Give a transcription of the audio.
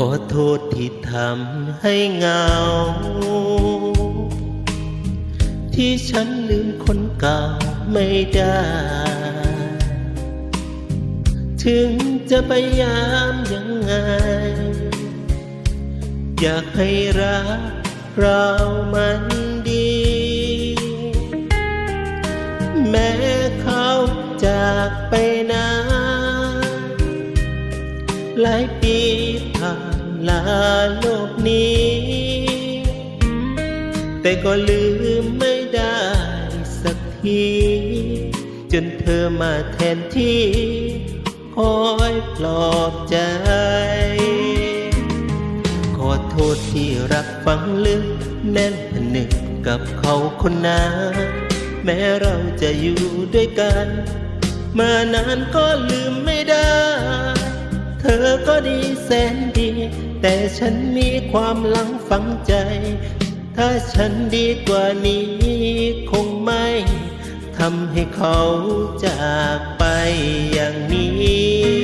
อโทษที่ทำให้เหงาที่ฉันลืมคนเก่าไม่ได้ถึงจะพยายามยังไงอยากให้รักเรามันดีแม้เขาจากไปนานหลายปีผ่านลาโลกนี้แต่ก็ลืมไม่ได้สักทีจนเธอมาแทนที่คอยปลอบใจขอโทษที่รักฝังลึกแน่นผนึกกับเขาคนนั้นแม้เราจะอยู่ด้วยกันมานานก็ลืมไม่ได้เธอก็ดีแสนดีแต่ฉันมีความหลังฝังใจถ้าฉันดีกว่านี้คงไม่ทำให้เขาจากไปอย่างนี้